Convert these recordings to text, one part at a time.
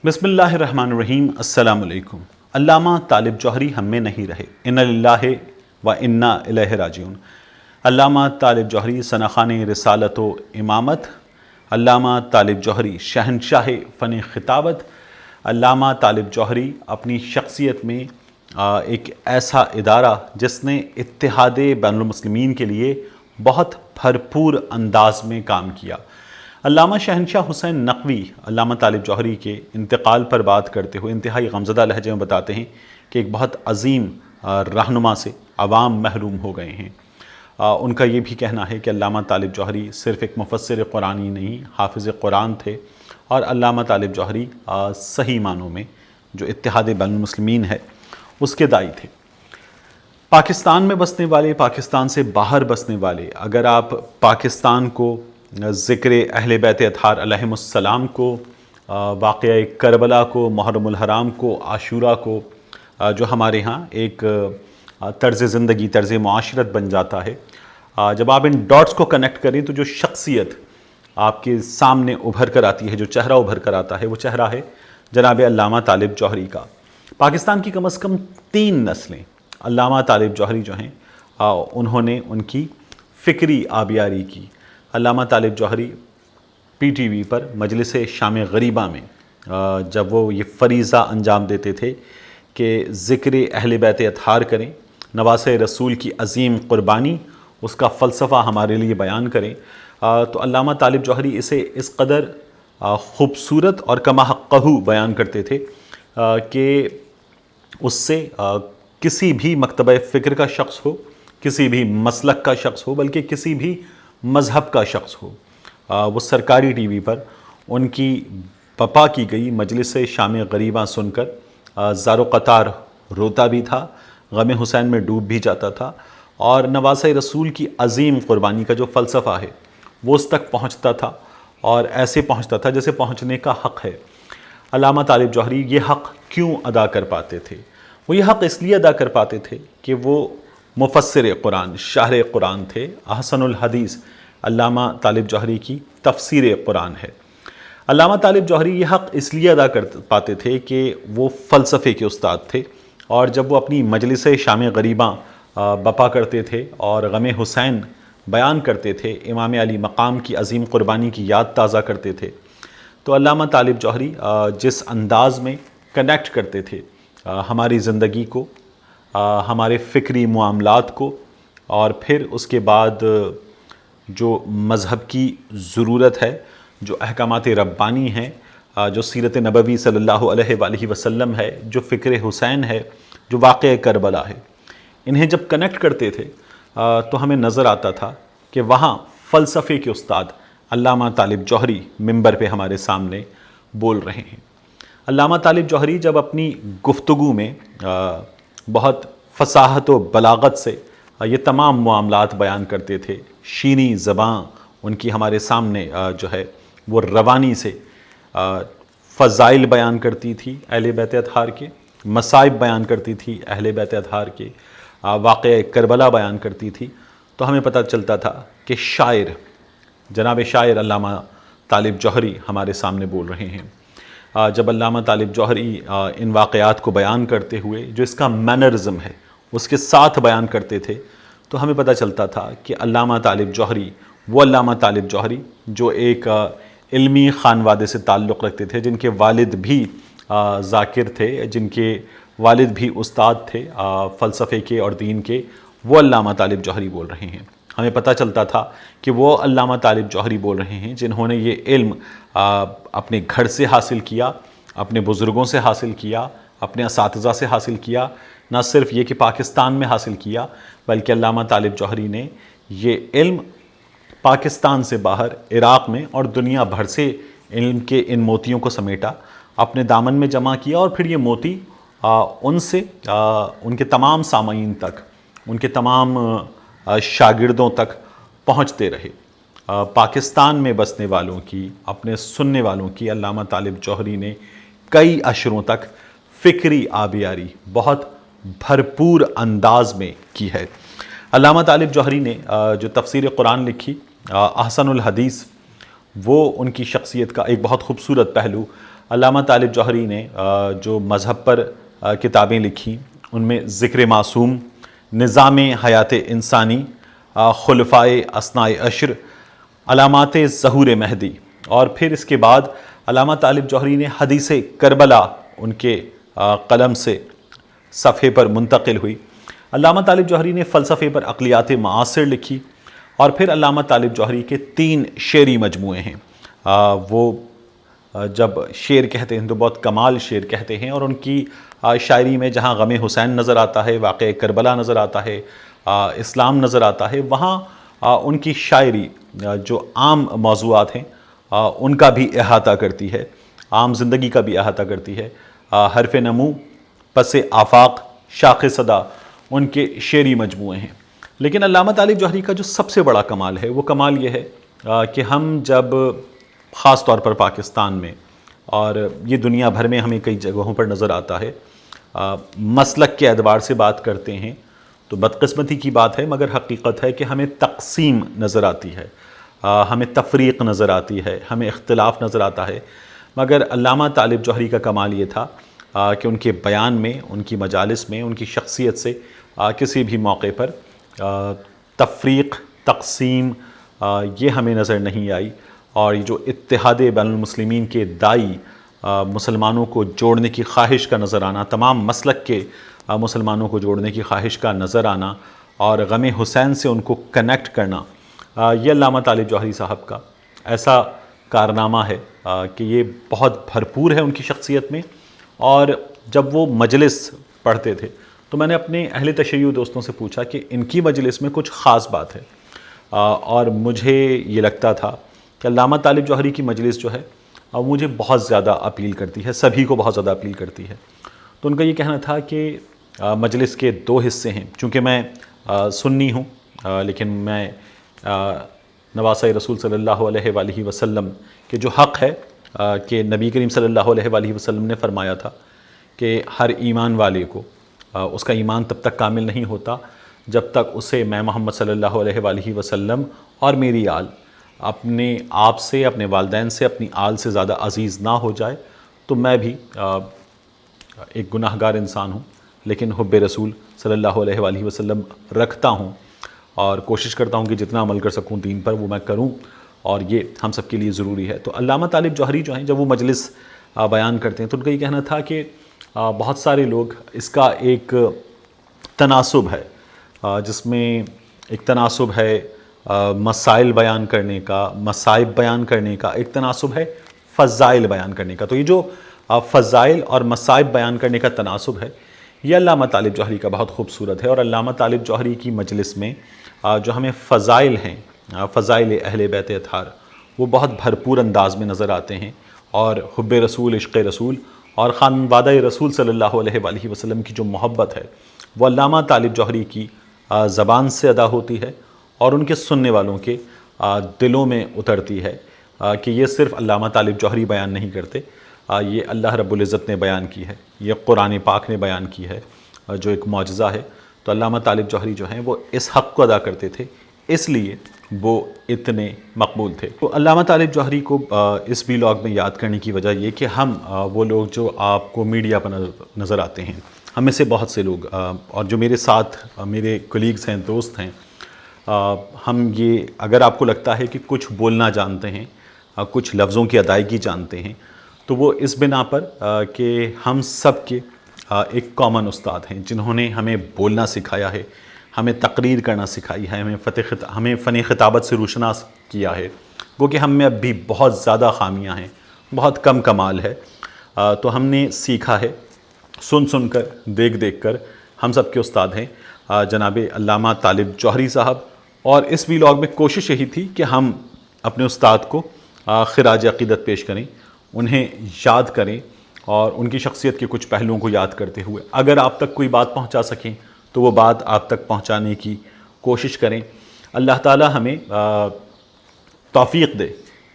بسم اللہ الرحمن الرحیم۔ السلام علیکم۔ علامہ طالب جوہری ہم میں نہیں رہے، انا للہ و انا الیہ راجعون۔ علامہ طالب جوہری سنخان رسالت و امامت، علامہ طالب جوہری شہنشاہ فن خطابت، علامہ طالب جوہری اپنی شخصیت میں ایک ایسا ادارہ جس نے اتحاد بین المسلمین کے لیے بہت بھرپور انداز میں کام کیا۔ علامہ شہنشاہ حسین نقوی علامہ طالب جوہری کے انتقال پر بات کرتے ہوئے انتہائی غمزدہ لہجے میں بتاتے ہیں کہ ایک بہت عظیم رہنما سے عوام محروم ہو گئے ہیں۔ ان کا یہ بھی کہنا ہے کہ علامہ طالب جوہری صرف ایک مفسر قرآنی نہیں، حافظ قرآن تھے، اور علامہ طالب جوہری صحیح معنوں میں جو اتحاد بین المسلمین ہے اس کے داعی تھے۔ پاکستان میں بسنے والے، پاکستان سے باہر بسنے والے، اگر آپ پاکستان کو، ذکر اہل بیت اطہار علیہم السلام کو، واقعہ کربلا کو، محرم الحرام کو، عاشورہ کو، جو ہمارے ہاں ایک طرز زندگی، طرز معاشرت بن جاتا ہے، جب آپ ان ڈاٹس کو کنیکٹ کریں تو جو شخصیت آپ کے سامنے ابھر کر آتی ہے، جو چہرہ ابھر کر آتا ہے، وہ چہرہ ہے جناب علامہ طالب جوہری کا۔ پاکستان کی کم از کم 3 نسلیں علامہ طالب جوہری جو ہیں انہوں نے ان کی فکری آبیاری کی۔ علامہ طالب جوہری پی ٹی وی پر مجلس شام غریبہ میں جب وہ یہ فریضہ انجام دیتے تھے کہ ذکر اہل بیت اطہار کریں، نواز رسول کی عظیم قربانی، اس کا فلسفہ ہمارے لیے بیان کریں، تو علامہ طالب جوہری اسے اس قدر خوبصورت اور کما حقہ بیان کرتے تھے کہ اس سے کسی بھی مکتبہ فکر کا شخص ہو، کسی بھی مسلک کا شخص ہو، بلکہ کسی بھی مذہب کا شخص ہو، وہ سرکاری ٹی وی پر ان کی بپا کی گئی مجلس شام غریبہ سن کر زار و قطار روتا بھی تھا، غم حسین میں ڈوب بھی جاتا تھا، اور نواز رسول کی عظیم قربانی کا جو فلسفہ ہے وہ اس تک پہنچتا تھا، اور ایسے پہنچتا تھا جیسے پہنچنے کا حق ہے۔ علامہ طالب جوہری یہ حق کیوں ادا کر پاتے تھے؟ وہ یہ حق اس لیے ادا کر پاتے تھے کہ وہ مفسر قرآن، شارح قرآن تھے۔ احسن الحدیث علامہ طالب جوہری کی تفسیر قرآن ہے۔ علامہ طالب جوہری یہ حق اس لیے ادا کر پاتے تھے کہ وہ فلسفے کے استاد تھے، اور جب وہ اپنی مجلس شام غریبہ بپا کرتے تھے اور غم حسین بیان کرتے تھے، امام علی مقام کی عظیم قربانی کی یاد تازہ کرتے تھے، تو علامہ طالب جوہری جس انداز میں کنیکٹ کرتے تھے ہماری زندگی کو، ہمارے فکری معاملات کو، اور پھر اس کے بعد جو مذہب کی ضرورت ہے، جو احکامات ربانی ہیں، جو سیرت نبوی صلی اللہ علیہ وآلہ وسلم ہے، جو فکر حسین ہے، جو واقعہ کربلا ہے، انہیں جب کنیکٹ کرتے تھے تو ہمیں نظر آتا تھا کہ وہاں فلسفے کے استاد علامہ طالب جوہری منبر پہ ہمارے سامنے بول رہے ہیں۔ علامہ طالب جوہری جب اپنی گفتگو میں بہت فصاحت و بلاغت سے یہ تمام معاملات بیان کرتے تھے، شینی زبان ان کی ہمارے سامنے جو ہے وہ روانی سے فضائل بیان کرتی تھی اہل بیت اطہار کے، مصائب بیان کرتی تھی اہل بیت اطہار کے، واقعہ کربلا بیان کرتی تھی، تو ہمیں پتہ چلتا تھا کہ شاعر، جناب شاعر علامہ طالب جوہری ہمارے سامنے بول رہے ہیں۔ جب علامہ طالب جوہری ان واقعات کو بیان کرتے ہوئے جو اس کا مینرزم ہے اس کے ساتھ بیان کرتے تھے، تو ہمیں پتہ چلتا تھا کہ علامہ طالب جوہری وہ علامہ طالب جوہری جو ایک علمی خانوادے سے تعلق رکھتے تھے، جن کے والد بھی ذاکر تھے، جن کے والد بھی استاد تھے فلسفے کے اور دین کے، وہ علامہ طالب جوہری بول رہے ہیں۔ ہمیں پتہ چلتا تھا کہ وہ علامہ طالب جوہری بول رہے ہیں جنہوں نے یہ علم اپنے گھر سے حاصل کیا، اپنے بزرگوں سے حاصل کیا، اپنے اساتذہ سے حاصل کیا، نہ صرف یہ کہ پاکستان میں حاصل کیا، بلکہ علامہ طالب جوہری نے یہ علم پاکستان سے باہر، عراق میں اور دنیا بھر سے علم کے ان موتیوں کو سمیٹا، اپنے دامن میں جمع کیا، اور پھر یہ موتی ان سے ان کے تمام سامعین تک، ان کے تمام شاگردوں تک پہنچتے رہے۔ پاکستان میں بسنے والوں کی، اپنے سننے والوں کی علامہ طالب جوہری نے کئی عشروں تک فکری آبیاری بہت بھرپور انداز میں کی ہے۔ علامہ طالب جوہری نے جو تفسیر قرآن لکھی، احسن الحدیث، وہ ان کی شخصیت کا ایک بہت خوبصورت پہلو علامہ طالب جوہری نے جو مذہب پر کتابیں لکھی ان میں ذکر معصوم، نظام حیات انسانی، خلفائے اثناء عشر، علامات ظہور مہدی، اور پھر اس کے بعد علامہ طالب جوہری نے حدیث کربلا ان کے قلم سے صفحے پر منتقل ہوئی۔ علامہ طالب جوہری نے فلسفے پر عقلیات معاصر لکھی، اور پھر علامہ طالب جوہری کے 3 شعری مجموعے ہیں۔ وہ جب شعر کہتے ہیں تو بہت کمال شعر کہتے ہیں، اور ان کی شاعری میں جہاں غم حسین نظر آتا ہے، واقعہ کربلا نظر آتا ہے، اسلام نظر آتا ہے، وہاں ان کی شاعری جو عام موضوعات ہیں ان کا بھی احاطہ کرتی ہے، عام زندگی کا بھی احاطہ کرتی ہے۔ حرف نمو، پس آفاق، شاخ صدا ان کے شعری مجموعے ہیں۔ لیکن علامہ طالب جوہری کا جو سب سے بڑا کمال ہے وہ کمال یہ ہے کہ ہم جب خاص طور پر پاکستان میں، اور یہ دنیا بھر میں ہمیں کئی جگہوں پر نظر آتا ہے، مسلک کے اعتبار سے بات کرتے ہیں تو بدقسمتی کی بات ہے، مگر حقیقت ہے کہ ہمیں تقسیم نظر آتی ہے، ہمیں تفریق نظر آتی ہے، ہمیں اختلاف نظر آتا ہے۔ مگر علامہ طالب جوہری کا کمال یہ تھا کہ ان کے بیان میں، ان کی مجالس میں، ان کی شخصیت سے کسی بھی موقع پر تفریق، تقسیم یہ ہمیں نظر نہیں آئی، اور یہ جو اتحاد بین المسلمین کے دائی، مسلمانوں کو جوڑنے کی خواہش کا نظر آنا، تمام مسلک کے مسلمانوں کو جوڑنے کی خواہش کا نظر آنا، اور غم حسین سے ان کو کنیکٹ کرنا، یہ علامہ طالب جوہری صاحب کا ایسا کارنامہ ہے کہ یہ بہت بھرپور ہے ان کی شخصیت میں۔ اور جب وہ مجلس پڑھتے تھے تو میں نے اپنے اہل تشیع دوستوں سے پوچھا کہ ان کی مجلس میں کچھ خاص بات ہے، اور مجھے یہ لگتا تھا کہ علامہ طالب جوہری کی مجلس جو ہے مجھے بہت زیادہ اپیل کرتی ہے، سبھی کو بہت زیادہ اپیل کرتی ہے۔ تو ان کا یہ کہنا تھا کہ مجلس کے 2 حصے ہیں، چونکہ میں سنی ہوں لیکن میں نواسۂ رسول صلی اللہ علیہ وآلہ وسلم کے جو حق ہے کہ نبی کریم صلی اللہ علیہ وآلہ وسلم نے فرمایا تھا کہ ہر ایمان والے کو اس کا ایمان تب تک کامل نہیں ہوتا جب تک اسے میں محمد صلی اللہ علیہ وآلہ وسلم اور میری آل اپنے آپ سے، اپنے والدین سے، اپنی آل سے زیادہ عزیز نہ ہو جائے۔ تو میں بھی ایک گناہ گار انسان ہوں، لیکن حب رسول صلی اللہ علیہ وآلہ وسلم رکھتا ہوں، اور کوشش کرتا ہوں کہ جتنا عمل کر سکوں دین پر وہ میں کروں، اور یہ ہم سب کے لیے ضروری ہے۔ تو علامہ طالب جوہری جو ہیں جب وہ مجلس بیان کرتے ہیں تو ان کا یہ کہنا تھا کہ بہت سارے لوگ اس کا ایک تناسب ہے، جس میں ایک تناسب ہے مسائل بیان کرنے کا، مصائب بیان کرنے کا، ایک تناسب ہے فضائل بیان کرنے کا۔ تو یہ جو فضائل اور مصائب بیان کرنے کا تناسب ہے یہ علامہ طالب جوہری کا بہت خوبصورت ہے، اور علامہ طالب جوہری کی مجلس میں جو ہمیں فضائل ہیں، فضائل اہل بیت اطہار، وہ بہت بھرپور انداز میں نظر آتے ہیں، اور حب رسول، عشق رسول اور خانوادہ رسول صلی اللہ علیہ وآلہ وسلم کی جو محبت ہے وہ علامہ طالب جوہری کی زبان سے ادا ہوتی ہے، اور ان کے سننے والوں کے دلوں میں اترتی ہے کہ یہ صرف علامہ طالب جوہری بیان نہیں کرتے، یہ اللہ رب العزت نے بیان کی ہے، یہ قرآن پاک نے بیان کی ہے، جو ایک معجزہ ہے۔ تو علامہ طالب جوہری جو ہیں وہ اس حق کو ادا کرتے تھے، اس لیے وہ اتنے مقبول تھے۔ تو علامہ طالب جوہری کو اس ویلاگ میں یاد کرنے کی وجہ یہ کہ ہم وہ لوگ جو آپ کو میڈیا پر نظر آتے ہیں، ہم میں سے بہت سے لوگ اور جو میرے ساتھ میرے کولیگز ہیں، دوست ہیں، ہم یہ اگر آپ کو لگتا ہے کہ کچھ بولنا جانتے ہیں، کچھ لفظوں کی ادائیگی جانتے ہیں، تو وہ اس بنا پر کہ ہم سب کے ایک کامن استاد ہیں جنہوں نے ہمیں بولنا سکھایا ہے، ہمیں تقریر کرنا سکھائی ہے، ہمیں فن خطابت سے روشناس کیا ہے، وہ کہ ہم میں اب بھی بہت زیادہ خامیاں ہیں، بہت کم کمال ہے۔ تو ہم نے سیکھا ہے سن سن کر، دیکھ دیکھ کر۔ ہم سب کے استاد ہیں جناب علامہ طالب جوہری صاحب، اور اس ویلاگ میں کوشش یہی تھی کہ ہم اپنے استاد کو خراج عقیدت پیش کریں، انہیں یاد کریں، اور ان کی شخصیت کے کچھ پہلوؤں کو یاد کرتے ہوئے اگر آپ تک کوئی بات پہنچا سکیں تو وہ بات آپ تک پہنچانے کی کوشش کریں۔ اللہ تعالی ہمیں توفیق دے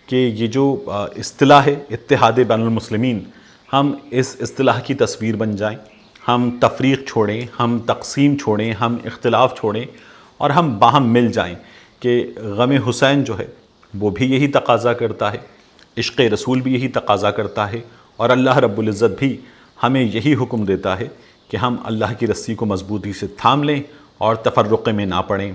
کہ یہ جو اصطلاح ہے اتحاد بین المسلمین، ہم اس اصطلاح کی تصویر بن جائیں، ہم تفریق چھوڑیں، ہم تقسیم چھوڑیں، ہم اختلاف چھوڑیں، اور ہم باہم مل جائیں کہ غم حسین جو ہے وہ بھی یہی تقاضا کرتا ہے، عشق رسول بھی یہی تقاضا کرتا ہے، اور اللہ رب العزت بھی ہمیں یہی حکم دیتا ہے کہ ہم اللہ کی رسی کو مضبوطی سے تھام لیں اور تفرقے میں نہ پڑیں۔